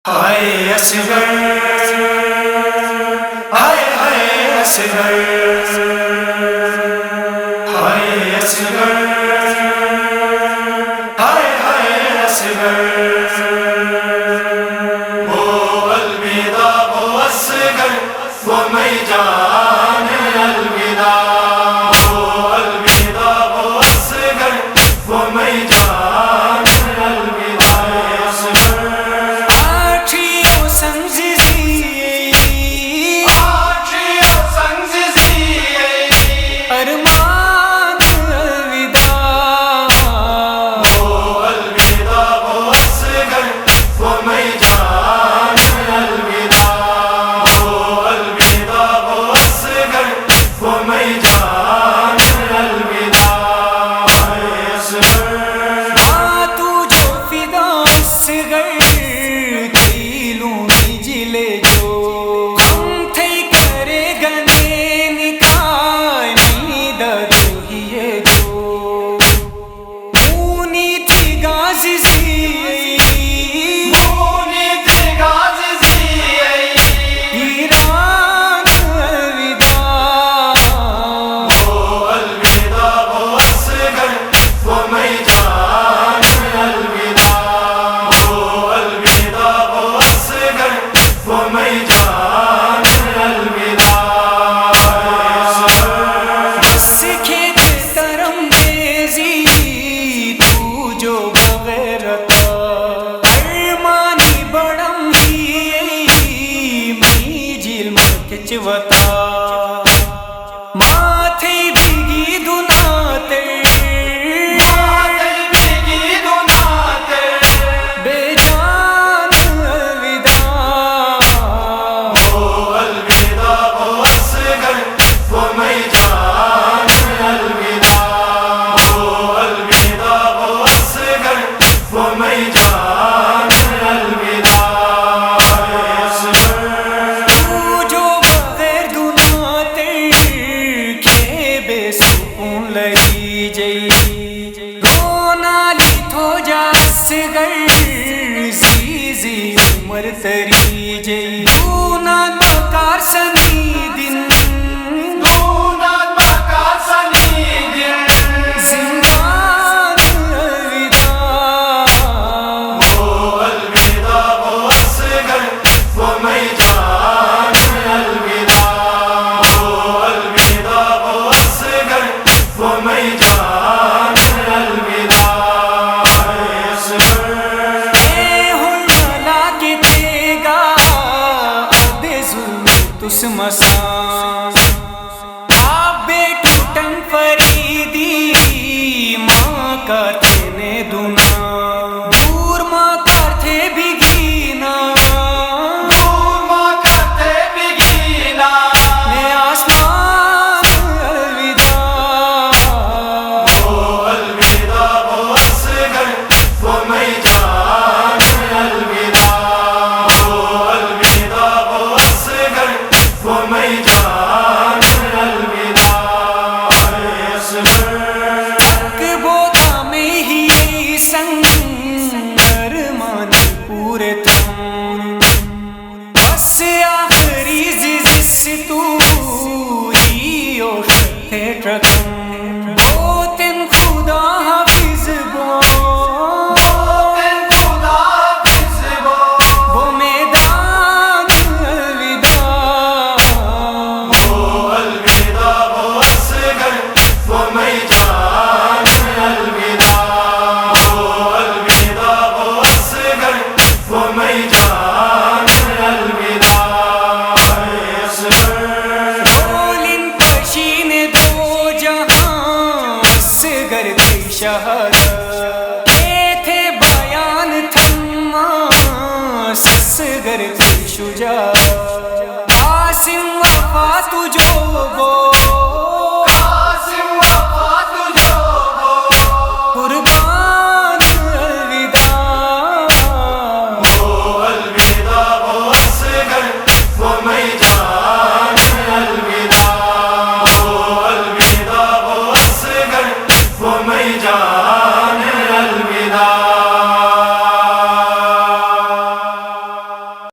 ہائے اصغر، ہائے ہائے اصغر، ہائے اصغر، ہائے ہائے اصغر، وہ الوداع وہ اصغر، وہ میدان الوداع، وہ الوداع وہ اصغر، وہ میدان الوداع، اصغر تری جئی دونا مکار سنی دن، دونا مکار سنی دن، زندان الوداع، وہ الوداع وہ اصغر، وہ میدان الوداع، وہ الوداع وہ اصغر، وہ میدان الوداع، اصغر مسان آپ بیٹو ٹن فریدی ماں کا تھے دنا، دور ماں کا تھے بگینا، دور ماں کا تھے بگینا، میں آسمان الوداع، وہ الوداع وہ اصغر، وہ میدان الوداع، وہ الوداع وہ اصغر، وہ میدان الوداع، اصغر بوتا میں ہی سنگ ارمان پورے تھم، بس آخری جس تو ہی او شتے ٹرکم، دو تین خدا حافظ بو، دو تین خدا حافظ بو، وہ میدان الوداع، وہ الوداع وہ اصغر، وہ میدان الوداع، وہ الوداع وہ اصغر، وہ میدان الوداع، اصغر رولن پشین دو جہاں اصغر کی شہادت، یہ تھے بیان تھما اصغر کی شجاعت، قاسم وفا تجھو بو، قاسم وفا تجھو بو،